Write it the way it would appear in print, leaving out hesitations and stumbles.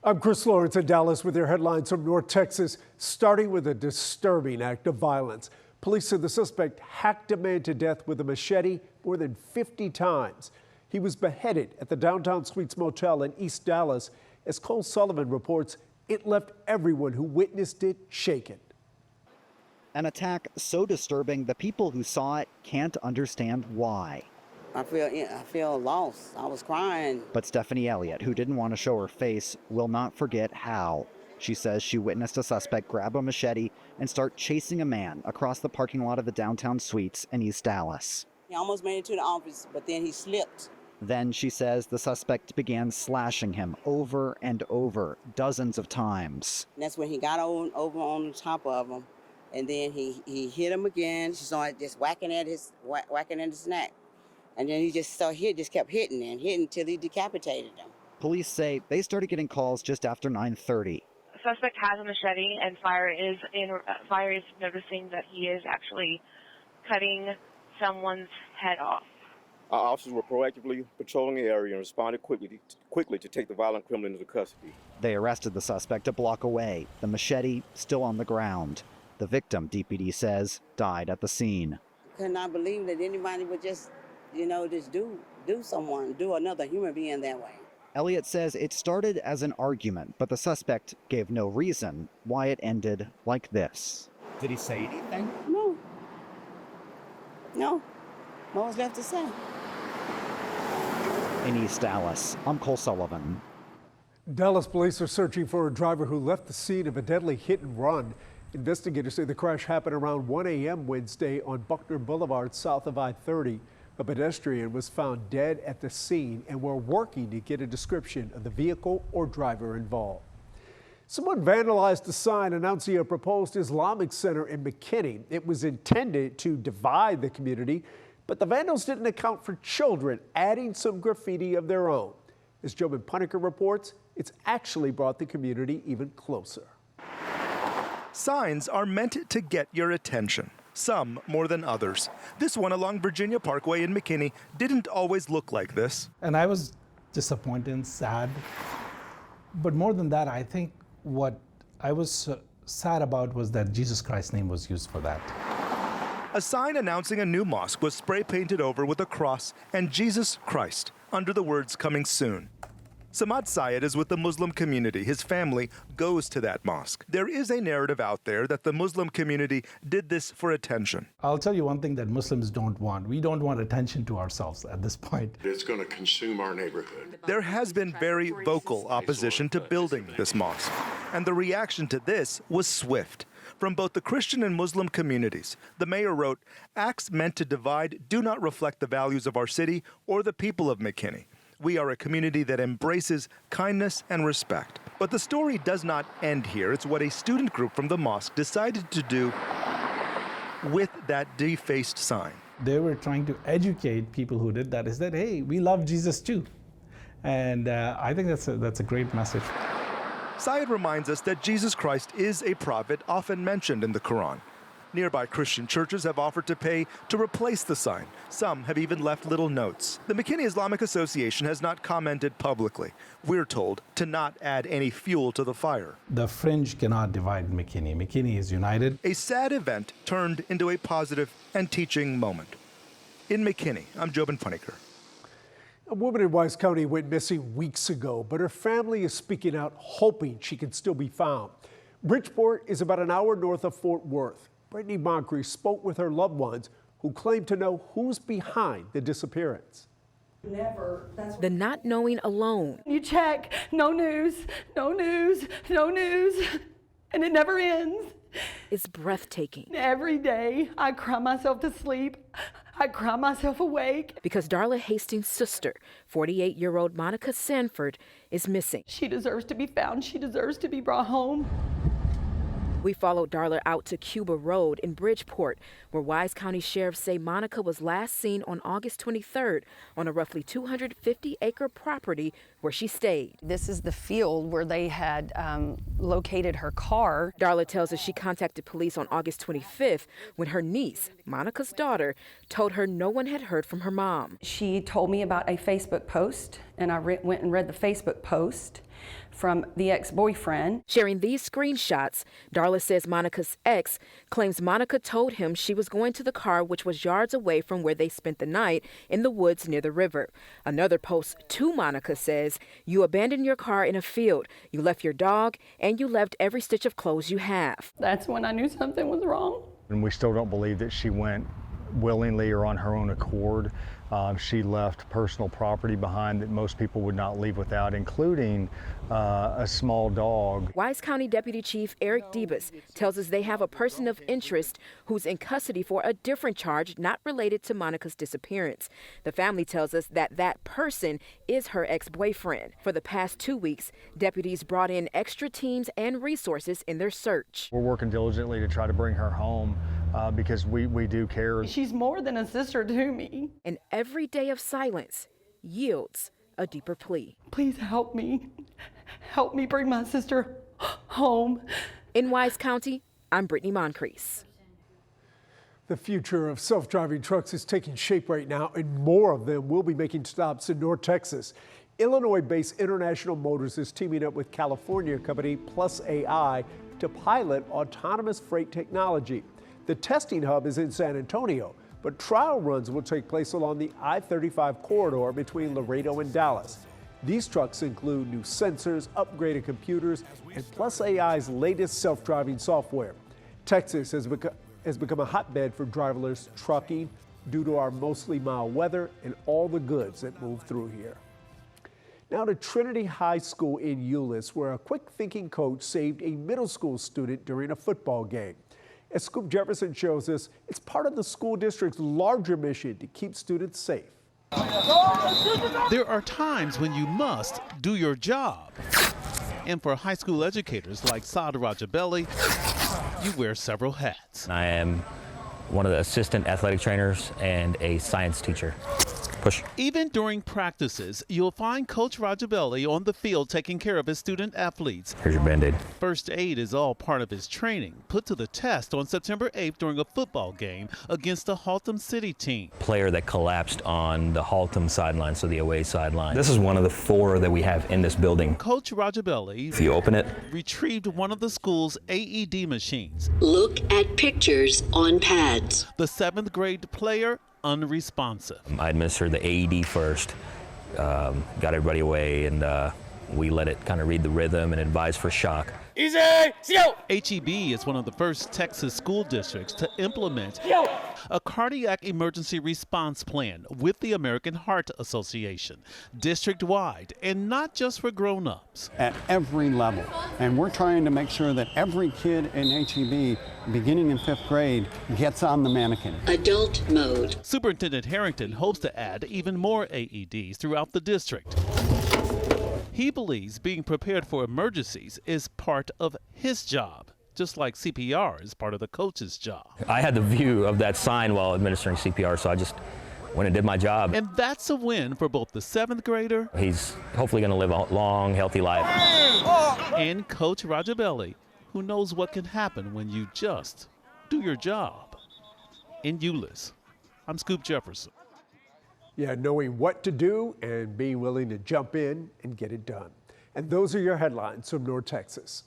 I'm Chris Lawrence in Dallas with your headlines from North Texas, starting with a disturbing act of violence. Police said the suspect hacked a man to death with a machete more than 50 times. He was beheaded at the Downtown Suites Motel in East Dallas. As Cole Sullivan reports, it left everyone who witnessed it shaken. An attack so disturbing, the people who saw it can't understand why. I feel lost. I was crying. But Stephanie Elliott, who didn't want to show her face, will not forget how. She says she witnessed a suspect grab a machete and start chasing a man across the parking lot of the Downtown Suites in East Dallas. He almost made it to the office, but then he slipped. Then she says the suspect began slashing him over and over, dozens of times. And that's when he got over on the top of him, and then he hit him again. She started just whacking at his neck. And then he just kept hitting until he decapitated him. Police say they started getting calls just after 9:30. The suspect has a machete, and Fire is noticing that he is actually cutting someone's head off. Our officers were proactively patrolling the area and responded quickly to take the violent criminal into custody. They arrested the suspect a block away, the machete still on the ground. The victim, DPD says, died at the scene. I could not believe that anybody would just do another human being that way. Elliott says it started as an argument, but the suspect gave no reason why it ended like this. Did he say anything? No. What was left to say? In East Dallas, I'm Cole Sullivan. Dallas police are searching for a driver who left the scene of a deadly hit and run. Investigators say the crash happened around 1 a.m. Wednesday on Buckner Boulevard south of I-30. A pedestrian was found dead at the scene, and we're working to get a description of the vehicle or driver involved. Someone vandalized a sign announcing a proposed Islamic center in McKinney. It was intended to divide the community, but the vandals didn't account for children adding some graffiti of their own. As Jobin Puneker reports, it's actually brought the community even closer. Signs are meant to get your attention, some more than others. This one along Virginia Parkway in McKinney didn't always look like this. And I was disappointed and sad. But more than that, I think what I was sad about was that Jesus Christ's name was used for that. A sign announcing a new mosque was spray painted over with a cross and Jesus Christ under the words "coming soon." Samad Syed is with the Muslim community. His family goes to that mosque. There is a narrative out there that the Muslim community did this for attention. I'll tell you one thing that Muslims don't want. We don't want attention to ourselves at this point. It's going to consume our neighborhood. There has been very vocal opposition to building this mosque, and the reaction to this was swift. From both the Christian and Muslim communities, the mayor wrote, "Acts meant to divide do not reflect the values of our city or the people of McKinney. We are a community that embraces kindness and respect." But the story does not end here. It's what a student group from the mosque decided to do with that defaced sign. They were trying to educate people who did that, is that, hey, we love Jesus too. And I think that's a great message. Syed reminds us that Jesus Christ is a prophet often mentioned in the Quran. Nearby Christian churches have offered to pay to replace the sign. Some have even left little notes. The McKinney Islamic Association has not commented publicly. We're told to not add any fuel to the fire. The fringe cannot divide McKinney. McKinney is united. A sad event turned into a positive and teaching moment. In McKinney, I'm Jobin Puneker. A woman in Wise County went missing weeks ago, but her family is speaking out, hoping she can still be found. Bridgeport is about an hour north of Fort Worth. Brittany Moncrief spoke with her loved ones who claim to know who's behind the disappearance. The not knowing alone. You check, no news, no news, no news, and it never ends. It's breathtaking. Every day I cry myself to sleep. I cry myself awake. Because Darla Hastings' sister, 48-year-old Monica Sanford, is missing. She deserves to be found. She deserves to be brought home. We followed Darla out to Cuba Road in Bridgeport, where Wise County sheriffs say Monica was last seen on August 23rd on a roughly 250-acre property where she stayed. This is the field where they had located her car. Darla tells us she contacted police on August 25th when her niece, Monica's daughter, told her no one had heard from her mom. She told me about a Facebook post, and I went and read the Facebook post. from the ex-boyfriend. Sharing these screenshots, Darla says Monica's ex claims Monica told him she was going to the car, which was yards away from where they spent the night in the woods near the river. Another post to Monica says, "You abandoned your car in a field. You left your dog and you left every stitch of clothes you have." That's when I knew something was wrong. And we still don't believe that she went willingly or on her own accord. She left personal property behind that most people would not leave without, including a small dog. Wise County Deputy Chief Eric Debus tells us they have a person of interest who's in custody for a different charge not related to Monica's disappearance. The family tells us that person is her ex-boyfriend. For the past 2 weeks, deputies brought in extra teams and resources in their search. We're working diligently to try to bring her home because we do care. She's more than a sister to me. And every day of silence yields a deeper plea. Please help me. Help me bring my sister home. In Wise County, I'm Brittany Moncrief. The future of self-driving trucks is taking shape right now, and more of them will be making stops in North Texas. Illinois-based International Motors is teaming up with California company Plus AI to pilot autonomous freight technology. The testing hub is in San Antonio, but trial runs will take place along the I-35 corridor between Laredo and Dallas. These trucks include new sensors, upgraded computers, and Plus AI's latest self-driving software. Texas has become a hotbed for driverless trucking due to our mostly mild weather and all the goods that move through here. Now to Trinity High School in Euless, where a quick-thinking coach saved a middle school student during a football game. As Scoop Jefferson shows us, it's part of the school district's larger mission to keep students safe. There are times when you must do your job. And for high school educators like Saad Rajabelli, you wear several hats. I am one of the assistant athletic trainers and a science teacher. Push. Even during practices, you'll find Coach Rajabelli on the field taking care of his student athletes. Here's your Band-Aid. First aid is all part of his training, put to the test on September 8th during a football game against the Haltom City team. Player that collapsed on the Haltom sideline, so the away sideline. This is one of the 4 that we have in this building. Coach Rajabelli, if you open it, retrieved one of the school's AED machines. Look at pictures on pads. The 7th grade player unresponsive. I administered the AED first, got everybody away, and we let it kind of read the rhythm and advise for shock. Easy, go! HEB is one of the first Texas school districts to implement a cardiac emergency response plan with the American Heart Association, district-wide, and not just for grown-ups. At every level. And we're trying to make sure that every kid in HEB, beginning in 5th grade, gets on the mannequin. Adult mode. Superintendent Harrington hopes to add even more AEDs throughout the district. He believes being prepared for emergencies is part of his job, just like CPR is part of the coach's job. I had the view of that sign while administering CPR, so I just went and did my job. And that's a win for both the 7th grader. He's hopefully going to live a long, healthy life. And Coach Rajabelli, who knows what can happen when you just do your job. In Euless, I'm Scoop Jefferson. Yeah, knowing what to do and being willing to jump in and get it done. And those are your headlines from North Texas.